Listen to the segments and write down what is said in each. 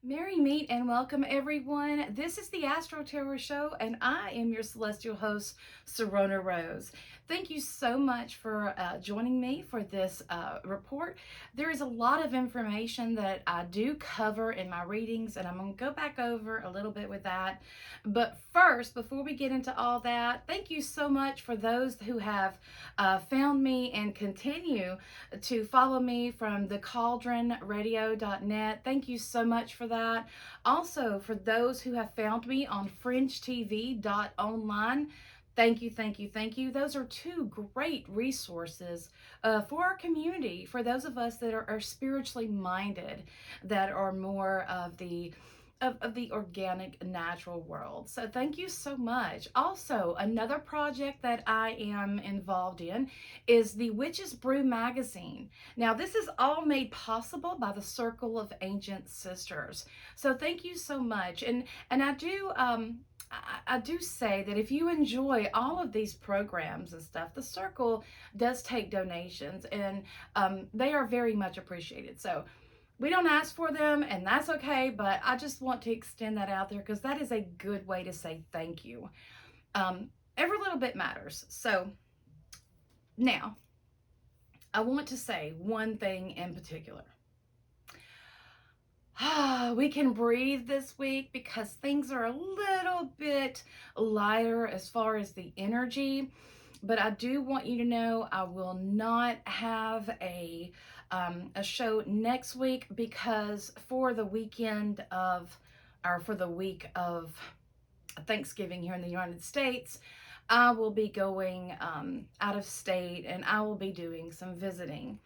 Merry meet and welcome everyone. This is the AstroTarot Show and I am your celestial host, Serona Rose. Thank you so much for joining me for this report. There is a lot of information that I do cover in my readings and I'm going to go back over a little bit with that. But first, before we get into all that, thank you so much for those who have found me and continue to follow me from the cauldronradio.net. Thank you so much for that. Also, for those who have found me on FringeTV.online, thank you, thank you, thank you. Those are two great resources for our community, for those of us that are spiritually minded, that are more of the organic natural world. So thank you so much. Also, another project that I am involved in is the Witch's Brew magazine. Now, this is all made possible by the Circle of Ancient Sisters. So thank you so much. And I do say that if you enjoy all of these programs and stuff, the Circle does take donations, and they are very much appreciated. So we don't ask for them, and that's okay, but I just want to extend that out there because that is a good way to say thank you. Every little bit matters. So now, I want to say one thing in particular. We can breathe this week because things are a little bit lighter as far as the energy. But I do want you to know I will not have a show next week because for the weekend of, or for the week of Thanksgiving here in the United States, I will be going out of state and I will be doing some visiting.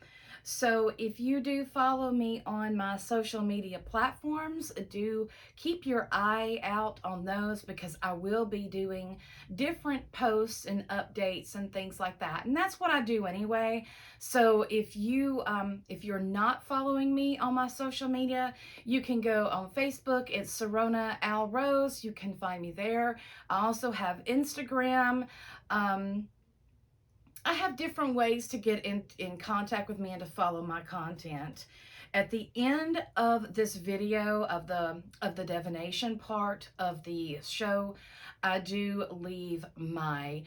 So if you do follow me on my social media platforms, do keep your eye out on those because I will be doing different posts and updates and things like that. And that's what I do anyway. So if you're not following me on my social media, you can go on Facebook. It's Serona Al Rose. You can find me there. I also have Instagram. I have different ways to get in contact with me and to follow my content. At the end of this video of the divination part of the show, I do leave my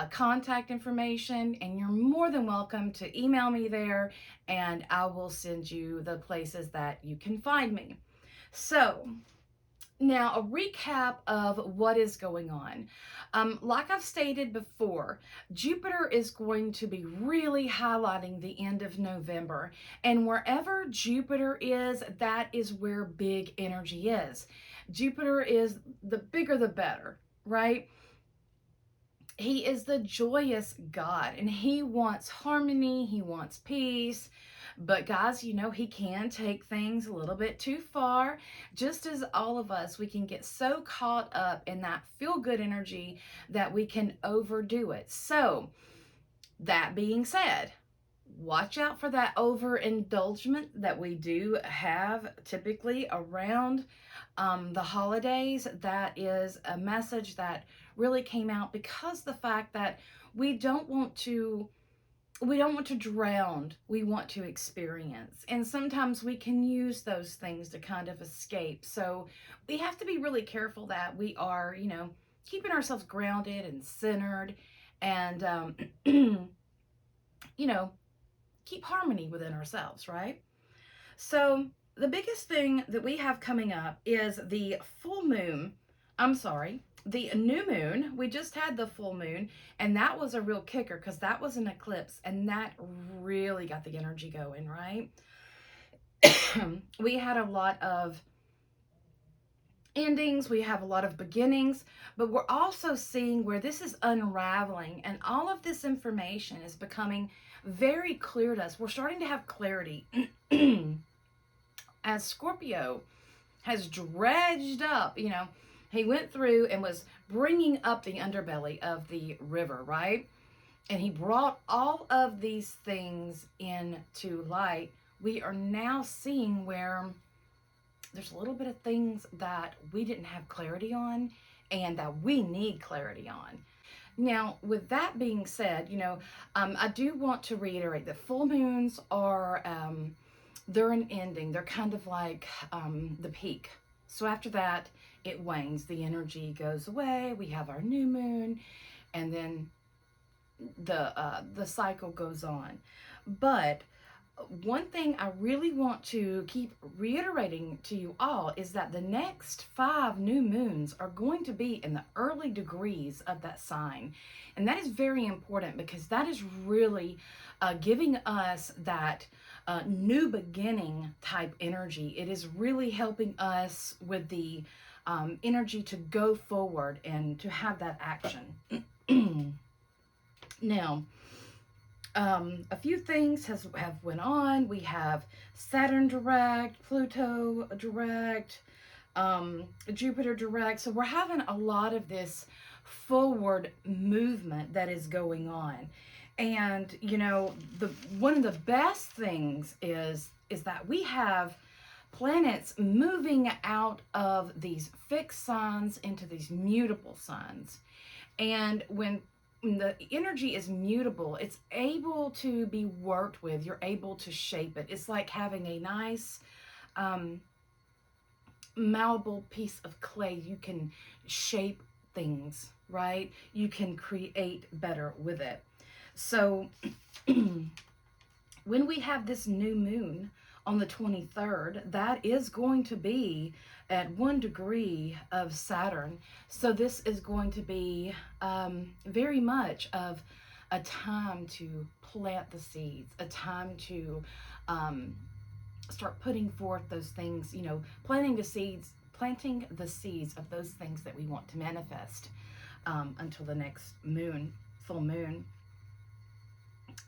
contact information, and you're more than welcome to email me there, and I will send you the places that you can find me. So, now, a recap of what is going on. Like I've stated before, Jupiter is going to be really highlighting the end of November. And wherever Jupiter is, that is where big energy is. Jupiter is the bigger the better, right? He is the joyous God and he wants harmony, he wants peace. But guys, you know, he can take things a little bit too far. Just as all of us, we can get so caught up in that feel good energy that we can overdo it. So, that being said, watch out for that overindulgence that we do have typically around the holidays. That is a message that really came out because the fact that we don't want to drown, we want to experience, and sometimes we can use those things to kind of escape. So we have to be really careful that we are, you know, keeping ourselves grounded and centered, and you know, keep harmony within ourselves, right? So the biggest thing that we have coming up is the full moon. I'm sorry, the new moon. We just had the full moon, and that was a real kicker because that was an eclipse, and that really got the energy going, right? We had a lot of endings, we have a lot of beginnings, but we're also seeing where this is unraveling, and all of this information is becoming very clear to us. We're starting to have clarity. As Scorpio has dredged up, you know, he went through and was bringing up the underbelly of the river, right? And he brought all of these things into light. We are now seeing where there's a little bit of things that we didn't have clarity on and that we need clarity on. Now, with that being said, I do want to reiterate that full moons are, they're an ending. They're kind of like the peak. So after that, it wanes. The energy goes away. We have our new moon, and then the cycle goes on. But one thing I really want to keep reiterating to you all is that the next 5 new moons are going to be in the early degrees of that sign. And that is very important because that is really giving us that new beginning type energy. It is really helping us with the energy to go forward and to have that action. Now, a few things have went on. We have Saturn direct, Pluto direct, Jupiter direct. So we're having a lot of this forward movement that is going on. And the one of the best things is that we have planets moving out of these fixed signs into these mutable signs. And when the energy is mutable, it's able to be worked with. You're able to shape it. It's like having a nice malleable piece of clay. You can shape things, right? You can create better with it. So when we have this new moon on the 23rd, that is going to be at 1 degree of Saturn. So this is going to be very much of a time to plant the seeds, a time to start putting forth those things, planting the seeds of those things that we want to manifest until the next moon, full moon.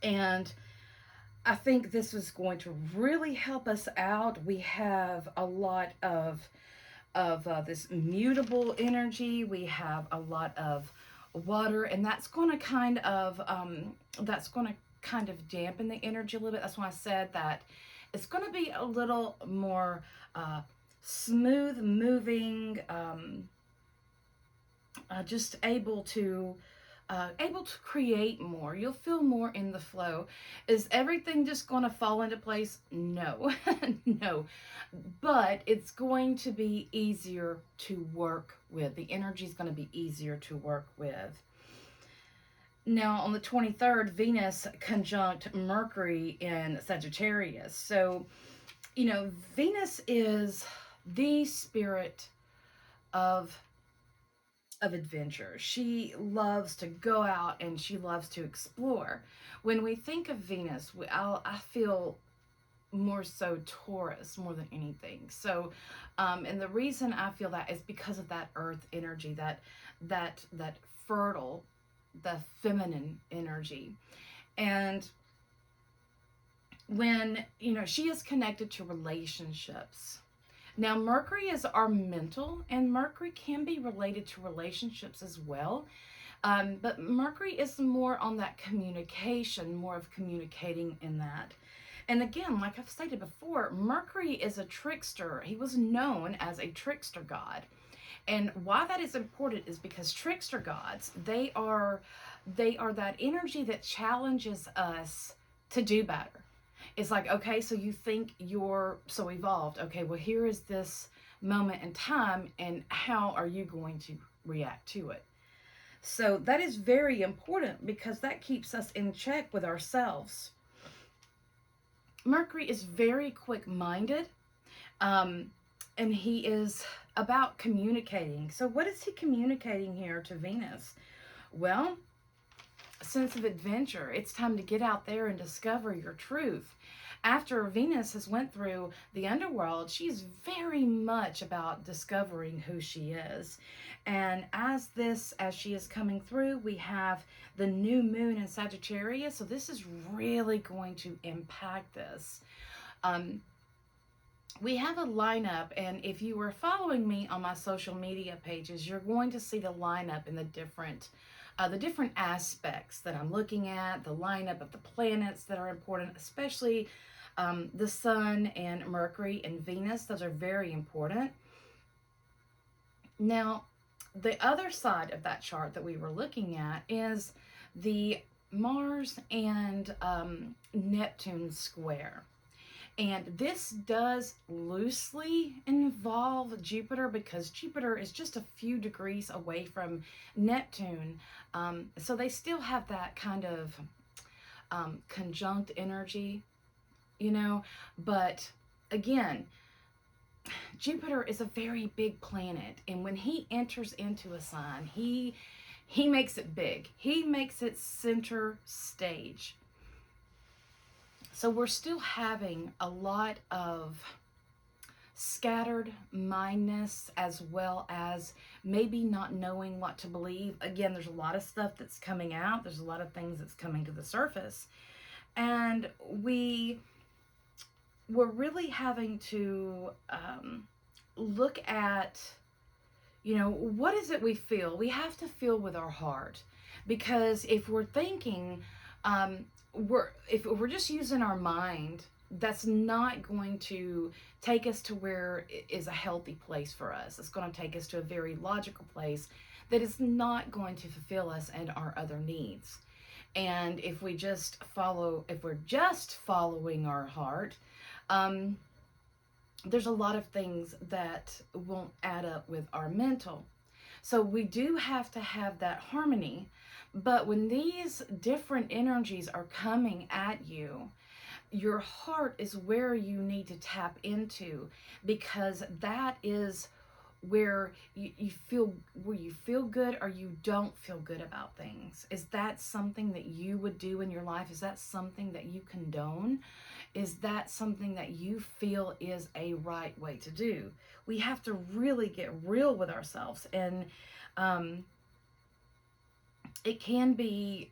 And I think this is going to really help us out. We have a lot of this mutable energy. We have a lot of water, and that's going to kind of dampen the energy a little bit. That's why I said that it's going to be a little more smooth moving, just able to create more. You'll feel more in the flow. Is everything just going to fall into place? No. No. But it's going to be easier to work with. The energy is going to be easier to work with. Now, on the 23rd, Venus conjunct Mercury in Sagittarius. So, Venus is the spirit of adventure. She loves to go out and she loves to explore. When we think of Venus, I feel more so Taurus more than anything. So, and the reason I feel that is because of that earth energy, that fertile, the feminine energy. And when, she is connected to relationships. Now, Mercury is our mental, and Mercury can be related to relationships as well. But Mercury is more on that communication, more of communicating in that. And again, like I've stated before, Mercury is a trickster. He was known as a trickster god. And why that is important is because trickster gods, they are that energy that challenges us to do better. It's like, okay, so you think you're so evolved. Okay, well, here is this moment in time, and how are you going to react to it? So that is very important because that keeps us in check with ourselves. Mercury is very quick-minded, and he is about communicating. So what is he communicating here to Venus? Well, a sense of adventure. It's time to get out there and discover your truth. After Venus has went through the underworld, she's very much about discovering who she is. And as she is coming through, we have the new moon in Sagittarius. So this is really going to impact this. We have a lineup, and if you were following me on my social media pages, you're going to see the lineup in the different aspects that I'm looking at, the lineup of the planets that are important, especially the Sun and Mercury and Venus. Those are very important. Now, the other side of that chart that we were looking at is the Mars and Neptune square. And this does loosely involve Jupiter because Jupiter is just a few degrees away from Neptune. So they still have that kind of conjunct energy, you know. But again, Jupiter is a very big planet. And when he enters into a sign, he makes it big. He makes it center stage. So we're still having a lot of scattered mindness, as well as maybe not knowing what to believe. Again, there's a lot of stuff that's coming out. There's a lot of things that's coming to the surface. And we're really having to look at, you know, what is it we feel? We have to feel with our heart. Because if we're thinking, if we're just using our mind, that's not going to take us to where it is a healthy place for us. It's going to take us to a very logical place that is not going to fulfill us and our other needs. And if we're just following our heart, there's a lot of things that won't add up with our mental. So we do have to have that harmony. But when these different energies are coming at you, your heart is where you need to tap into, because that is where you feel good or you don't feel good about things. Is that something that you would do in your life? Is that something that you condone? Is that something that you feel is a right way to do? We have to really get real with ourselves. And it can be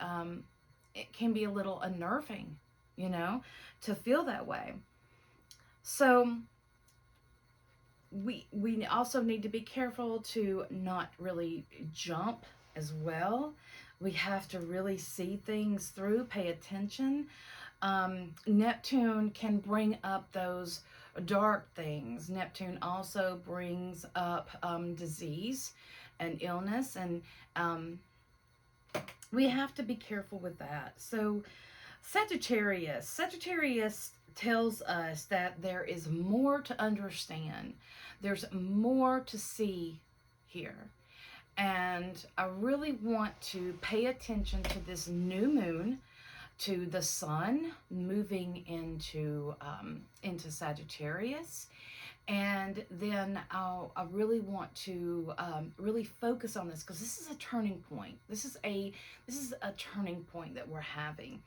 a little unnerving, you know, to feel that way. So we also need to be careful to not really jump as well. We have to really see things through, pay attention. Neptune can bring up those dark things. Neptune also brings up disease and illness, and we have to be careful with that. So Sagittarius tells us that there is more to understand. There's more to see here. And I really want to pay attention to this new moon, to the sun moving into Sagittarius. And then I really want to really focus on this, because this is a turning point. This is a turning point that we're having.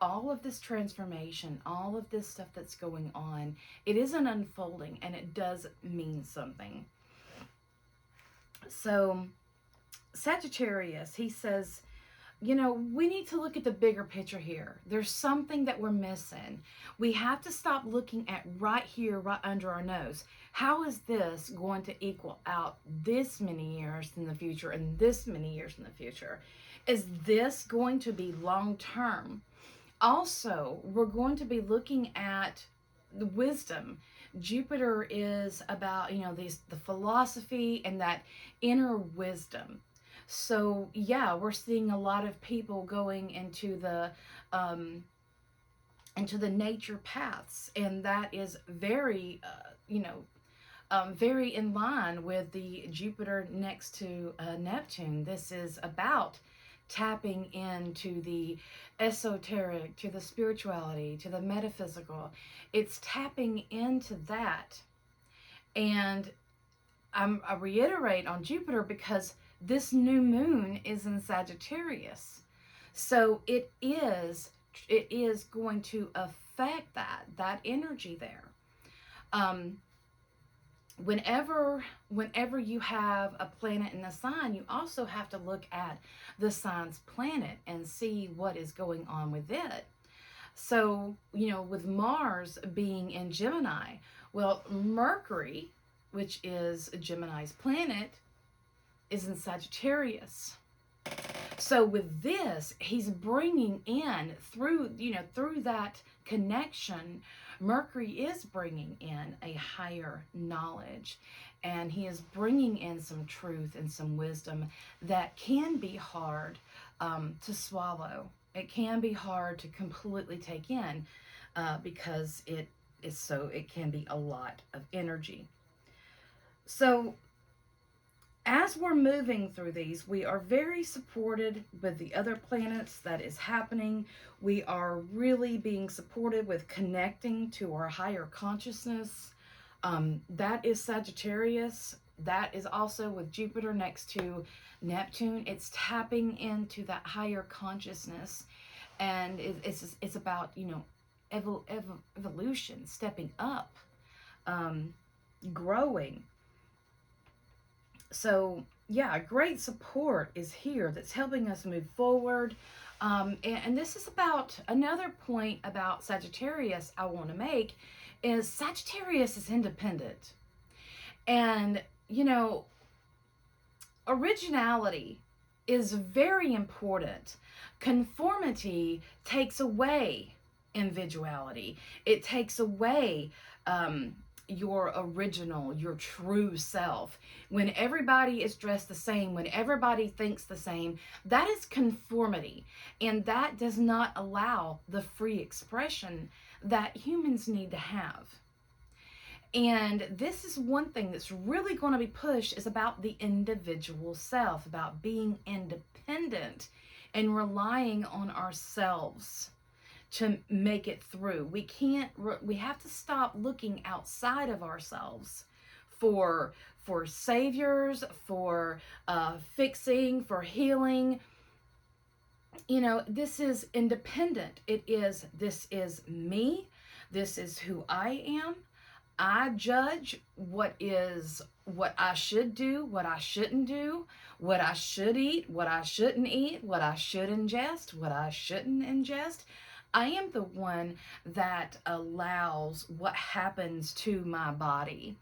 All of this transformation, all of this stuff that's going on, it is an unfolding, and it does mean something. So Sagittarius, he says, you know, we need to look at the bigger picture here. There's something that we're missing. We have to stop looking at right here, right under our nose. How is this going to equal out this many years in the future and this many years in the future? Is this going to be long term? Also, we're going to be looking at the wisdom. Jupiter is about, you know, the philosophy and that inner wisdom. So yeah, we're seeing a lot of people going into the nature paths, and that is very, very in line with the Jupiter next to Neptune. This is about tapping into the esoteric, to the spirituality, to the metaphysical. It's tapping into that. And I reiterate on Jupiter because this new moon is in Sagittarius. So it is going to affect that energy there. Whenever you have a planet in the sign, you also have to look at the sign's planet and see what is going on with it. So, you know, with Mars being in Gemini, well, Mercury, which is Gemini's planet, is in Sagittarius. So with this, he's bringing in through, through that connection, Mercury is bringing in a higher knowledge, and he is bringing in some truth and some wisdom that can be hard to swallow. It can be hard to completely take in because it can be a lot of energy. So as we're moving through these, we are very supported with the other planets that is happening. We are really being supported with connecting to our higher consciousness. That is Sagittarius. That is also with Jupiter next to Neptune. It's tapping into that higher consciousness, and it's about evolution, stepping up, growing. So yeah, great support is here that's helping us move forward. And this is about another point about Sagittarius I want to make is Sagittarius is independent. And, originality is very important. Conformity takes away individuality. It takes away your original, your true self. When everybody is dressed the same, when everybody thinks the same, that is conformity. And that does not allow the free expression that humans need to have. And this is one thing that's really going to be pushed is about the individual self, about being independent and relying on ourselves to make it through. We have to stop looking outside of ourselves for saviors, for fixing, for healing. This is independent. This is me. This is who I am. I judge what I should do, what I shouldn't do, what I should eat, what I shouldn't eat, what I should ingest, what I shouldn't ingest. I am the one that allows what happens to my body.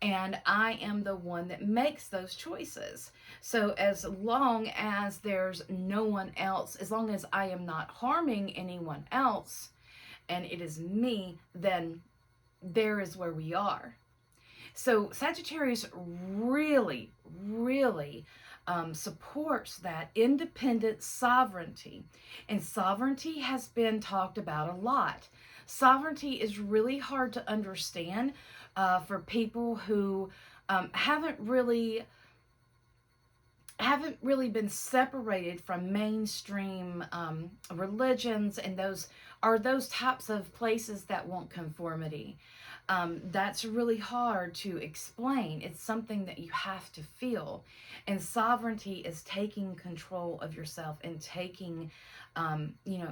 And I am the one that makes those choices. So as long as there's no one else, as long as I am not harming anyone else, and it is me, then there is where we are. So Sagittarius really, really supports that independent sovereignty. And sovereignty has been talked about a lot. Sovereignty is really hard to understand for people who haven't really been separated from mainstream religions, and those types of places that want conformity. That's really hard to explain. It's something that you have to feel. And sovereignty is taking control of yourself and taking,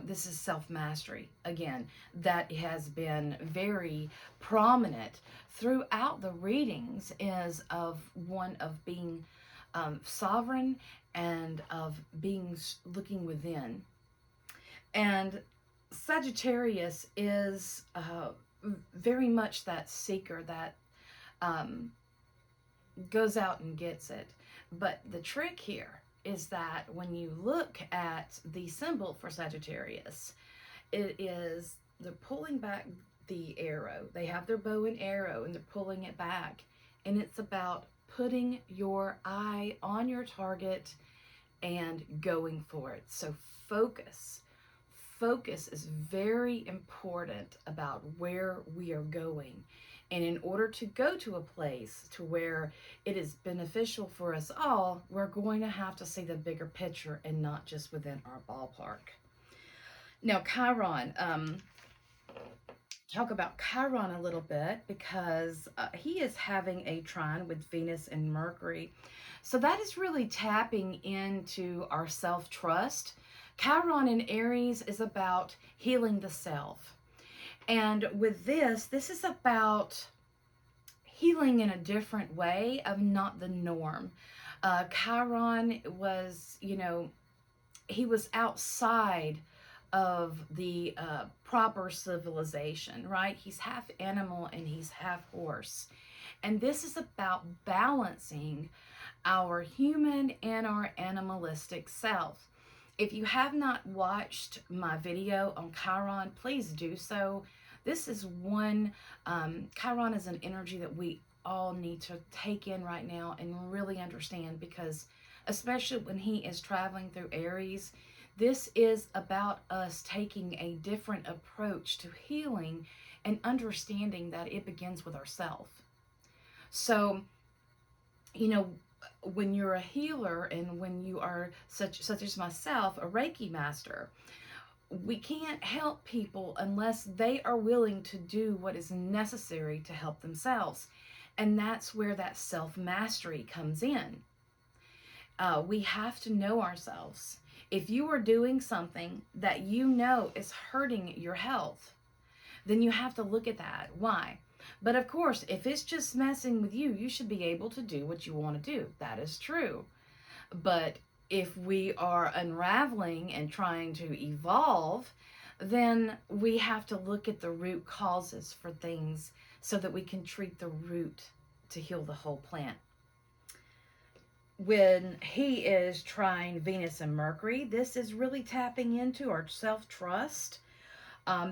this is self-mastery. Again, that has been very prominent throughout the readings, is of one of being sovereign and of being looking within. And Sagittarius is very much that seeker that goes out and gets it. But the trick here is that when you look at the symbol for Sagittarius, they're pulling back the arrow. They have their bow and arrow and they're pulling it back. And it's about putting your eye on your target and going for it. So focus. Focus is very important about where we are going. And in order to go to a place to where it is beneficial for us all, we're going to have to see the bigger picture and not just within our ballpark. Now, Chiron, talk about Chiron a little bit, because he is having a trine with Venus and Mercury. So that is really tapping into our self-trust. Chiron in Aries is about healing the self. And with this is about healing in a different way, of not the norm. Chiron was, he was outside of the proper civilization, right? He's half animal and he's half horse. And this is about balancing our human and our animalistic self. If you have not watched my video on Chiron, please do so. This is one, Chiron is an energy that we all need to take in right now and really understand, because especially when he is traveling through Aries, this is about us taking a different approach to healing and understanding that it begins with ourselves. So, you know, when you're a healer and when you are such as myself, a Reiki master, we can't help people unless they are willing to do what is necessary to help themselves. And that's where that self-mastery comes in. We have to know ourselves. If you are doing something that you know is hurting your health, then you have to look at that. Why? But of course, if it's just messing with you, you should be able to do what you want to do. That is true. But if we are unraveling and trying to evolve, then we have to look at the root causes for things so that we can treat the root to heal the whole plant. When he is trying Venus and Mercury, this is really tapping into our self-trust.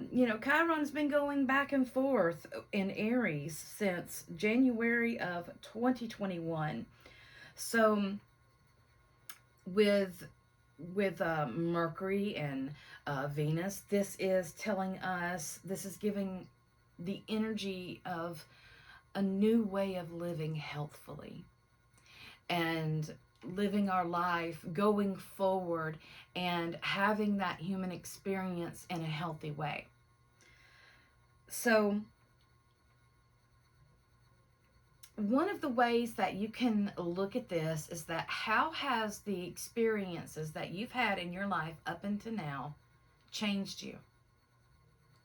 You know, Chiron's been going back and forth in Aries since January of 2021. So with Mercury and Venus, this is telling us, this is giving the energy of a new way of living healthfully and living our life, going forward and having that human experience in a healthy way. So one of the ways that you can look at this is that how has the experiences that you've had in your life up until now changed you?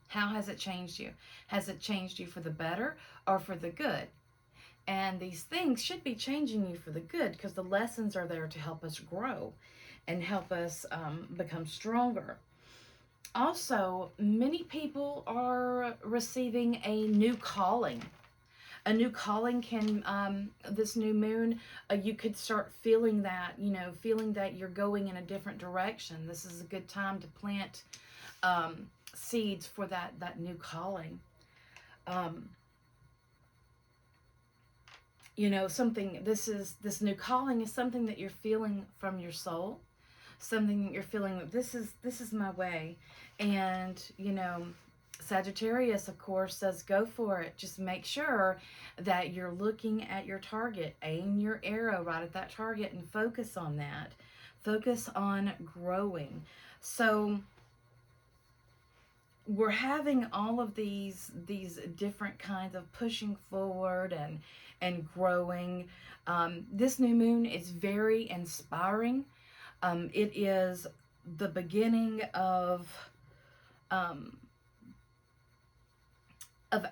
How has it changed you? Has it changed you for the better or for the good? And these things should be changing you for the good, because the lessons are there to help us grow and help us become stronger. Also, many people are receiving a new calling. A new calling can, this new moon, you could start feeling that, you know, feeling that you're going in a different direction. This is a good time to plant seeds for that new calling. You know, this new calling is something that you're feeling from your soul, something that you're feeling that this is my way. And, you know, Sagittarius, of course, says go for it. Just make sure that you're looking at your target. Aim your arrow right at that target and focus on that. Focus on growing. So we're having all of these different kinds of pushing forward and growing. This new moon is very inspiring. It is the beginning of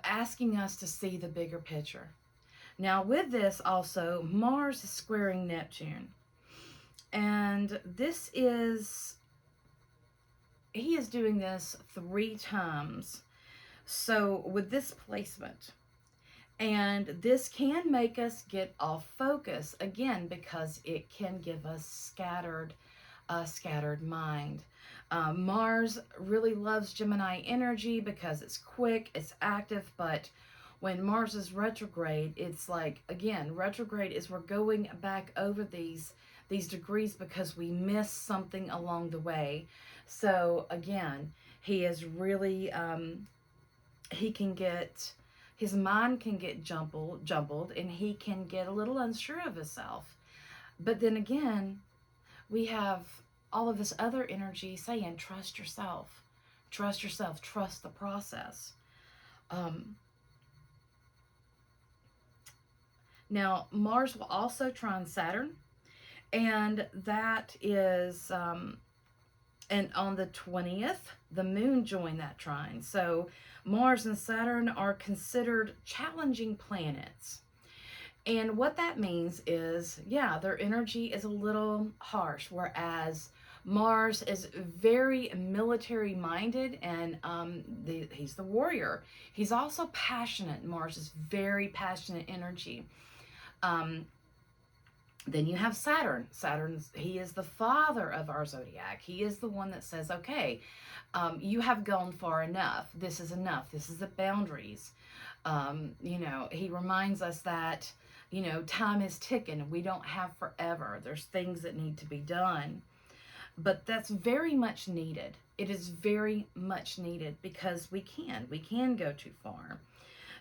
asking us to see the bigger picture. Now with this also, Mars is squaring Neptune. And this is, he is doing this 3 times. So with this placement, and this can make us get off focus again, because it can give us scattered mind. Mars really loves Gemini energy because it's quick, it's active, but when Mars is retrograde, it's like, again, retrograde is we're going back over these degrees because we missed something along the way. So again, he is really, his mind can get jumbled, and he can get a little unsure of himself. But then again, we have all of this other energy saying, trust yourself, trust the process. Now, Mars will also trine Saturn, and that is, and on the 20th, the moon joined that trine. So Mars and Saturn are considered challenging planets. And what that means is, yeah, their energy is a little harsh, whereas Mars is very military minded, and he's the warrior. He's also passionate. Mars is very passionate energy. Then you have Saturn. He is the father of our zodiac. He is the one that says, okay, you have gone far enough. This is enough. This is the boundaries. He reminds us that, time is ticking. We don't have forever. There's things that need to be done. But that's very much needed. It is very much needed because we can go too far.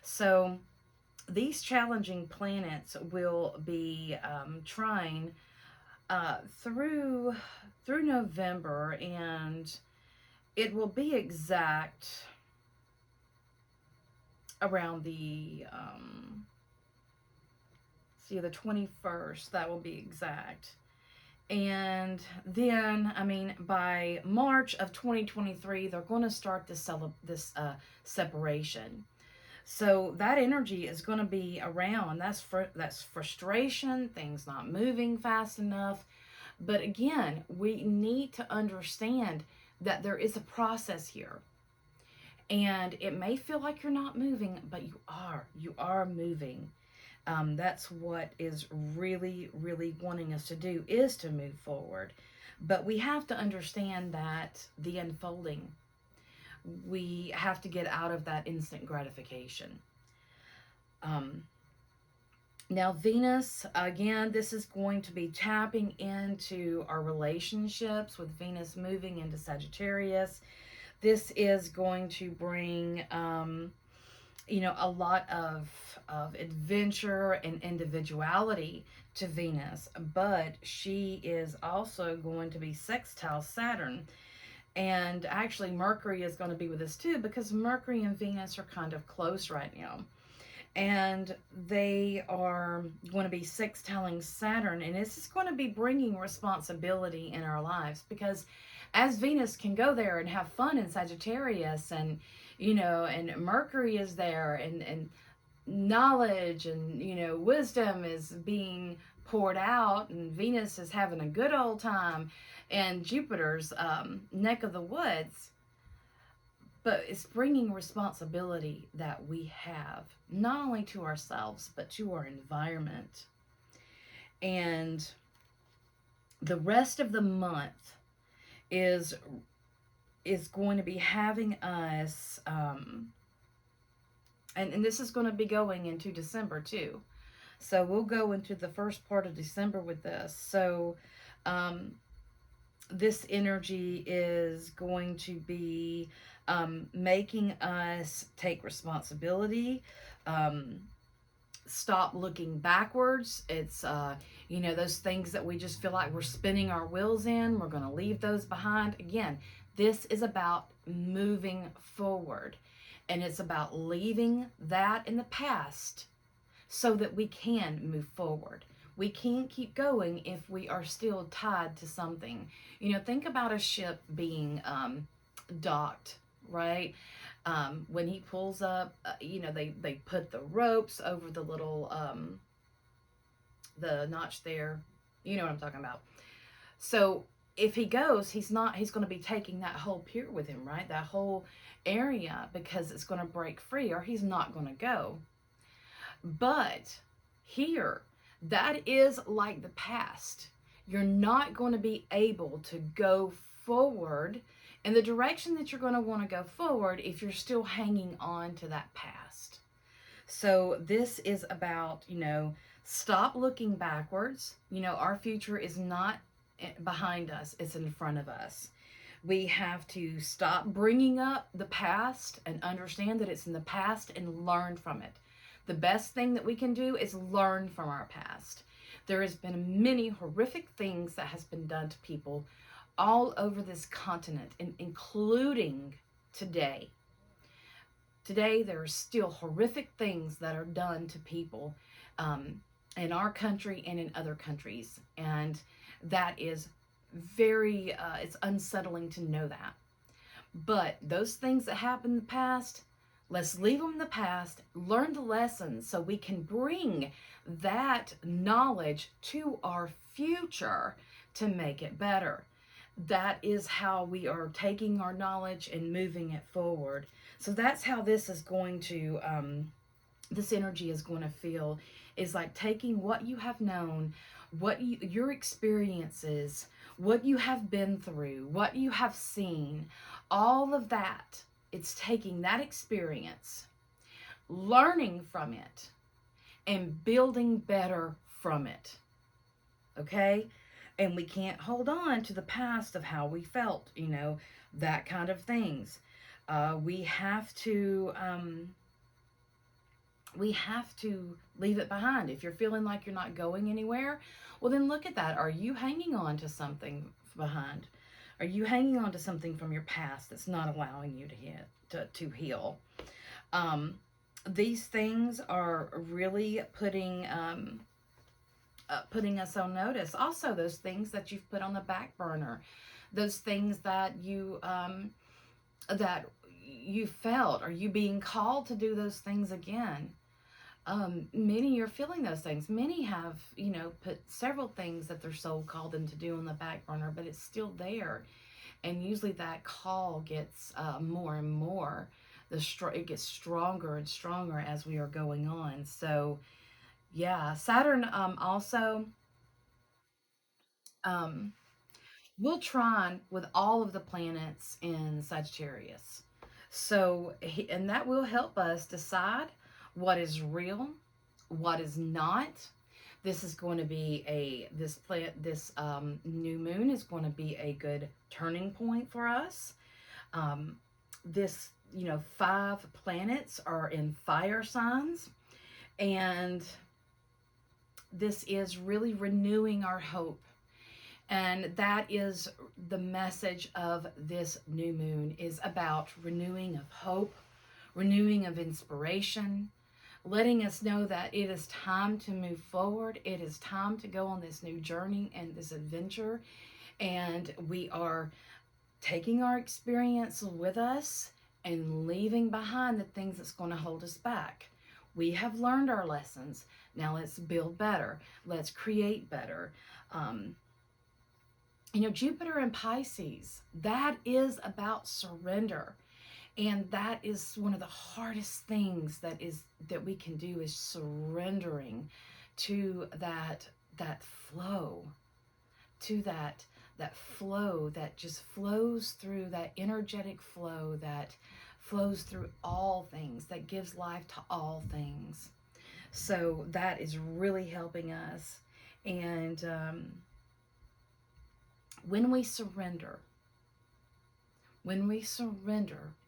So these challenging planets will be trying through November, and it will be exact around the the 21st. That will be exact. And then, by March of 2023, they're going to start this separation. So that energy is going to be around. That's frustration, things not moving fast enough. But again, we need to understand that there is a process here. And it may feel like you're not moving, but you are moving. That's what is really, really wanting us to do, is to move forward. But we have to understand that the unfolding, we have to get out of that instant gratification. Now, Venus, again, this is going to be tapping into our relationships with Venus moving into Sagittarius. This is going to bring, a lot of adventure and individuality to Venus, but she is also going to be sextile Saturn. And actually, Mercury is going to be with us too, because Mercury and Venus are kind of close right now. And they are going to be sextiling Saturn, and this is going to be bringing responsibility in our lives, because as Venus can go there and have fun in Sagittarius, and and Mercury is there, and knowledge and wisdom is being poured out, and Venus is having a good old time, and Jupiter's neck of the woods. But it's bringing responsibility that we have, not only to ourselves, but to our environment. And the rest of the month is going to be having us, and this is going to be going into December too. So we'll go into the first part of December with this. So this energy is going to be making us take responsibility, stop looking backwards. It's, those things that we just feel like we're spinning our wheels in, we're going to leave those behind. Again, this is about moving forward, and it's about leaving that in the past so that we can move forward. We can't keep going if we are still tied to something. Think about a ship being docked, right? When he pulls up, they put the ropes over the little, the notch there. You know what I'm talking about. So if he goes, he's going to be taking that whole pier with him, right? That whole area, because it's going to break free, or he's not going to go. But here, that is like the past. You're not going to be able to go forward in the direction that you're going to want to go forward if you're still hanging on to that past. So this is about, stop looking backwards. Our future is not behind us, it's in front of us. We have to stop bringing up the past and understand that it's in the past and learn from it. The best thing that we can do is learn from our past. There has been many horrific things that has been done to people all over this continent, including today. Today, there are still horrific things that are done to people in our country and in other countries. And that is very, it's unsettling to know that. But those things that happened in the past, let's leave them in the past, learn the lessons so we can bring that knowledge to our future to make it better. That is how we are taking our knowledge and moving it forward. So that's how this is going to this energy is going to feel is like taking what you have known, your experiences, what you have been through, what you have seen, all of that. It's taking that experience, learning from it, and building better from it. Okay? And we can't hold on to the past of how we felt, that kind of things. We have to leave it behind. If you're feeling like you're not going anywhere, well, then look at that. Are you hanging on to something behind? Are you hanging on to something from your past that's not allowing you to heal? These things are really putting us on notice. Also, those things that you've put on the back burner, those things that you felt. Are you being called to do those things again? Many are feeling those things. Many have, put several things that their soul called them to do on the back burner, but it's still there. And usually that call gets more and more. It gets stronger and stronger as we are going on. So, yeah, Saturn also um, will trine with all of the planets in Sagittarius. So, and that will help us decide what is real, what is not. This is going to be this new moon is going to be a good turning point for us. This 5 planets are in fire signs, and this is really renewing our hope. And that is the message of this new moon, is about renewing of hope, renewing of inspiration, letting us know that it is time to move forward. It is time to go on this new journey and this adventure. And we are taking our experience with us and leaving behind the things that's going to hold us back. We have learned our lessons. Now let's build better. Let's create better. Jupiter and Pisces, that is about surrender. And that is one of the hardest things that we can do, is surrendering to that flow, to that flow that just flows through, that energetic flow that flows through all things, that gives life to all things. So that is really helping us. And when we surrender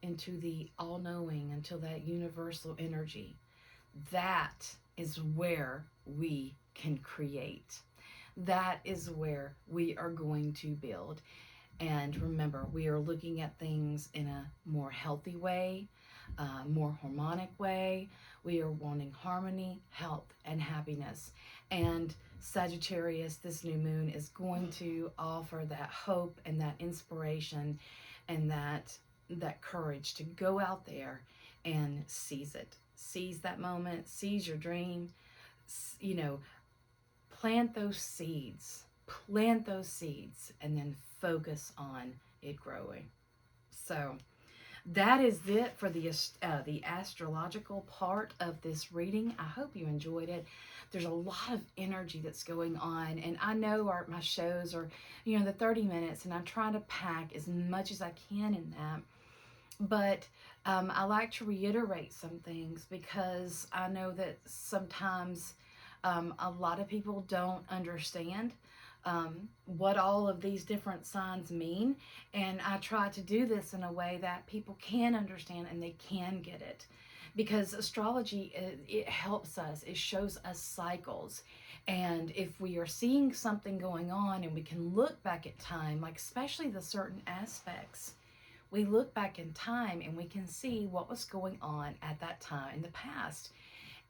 into the all-knowing, into that universal energy, that is where we can create. That is where we are going to build. And remember, we are looking at things in a more healthy way, more harmonic way. We are wanting harmony, health, and happiness. And Sagittarius, this new moon, is going to offer that hope and that inspiration and that courage to go out there and seize it. Seize that moment, seize your dream, plant those seeds, and then focus on it growing. So that is it for the astrological part of this reading. I hope you enjoyed it. There's a lot of energy that's going on, and I know my shows are, the 30 minutes, and I'm trying to pack as much as I can in that. But I like to reiterate some things, because I know that sometimes a lot of people don't understand what all of these different signs mean. And I try to do this in a way that people can understand and they can get it. Because astrology, it helps us. It shows us cycles. And if we are seeing something going on and we can look back at time, like especially the certain aspects, we look back in time and we can see what was going on at that time in the past.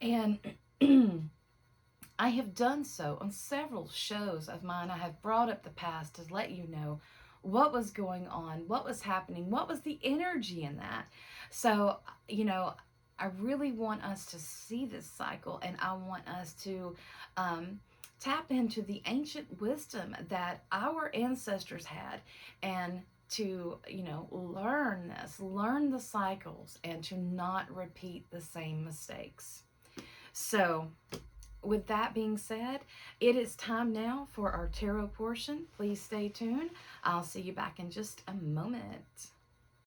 And I have done so on several shows of mine. I have brought up the past to let you know what was going on, what was happening, what was the energy in that. So, I really want us to see this cycle, and I want us to tap into the ancient wisdom that our ancestors had, and to, learn the cycles and to not repeat the same mistakes. So, with that being said, it is time now for our tarot portion. Please stay tuned. I'll see you back in just a moment.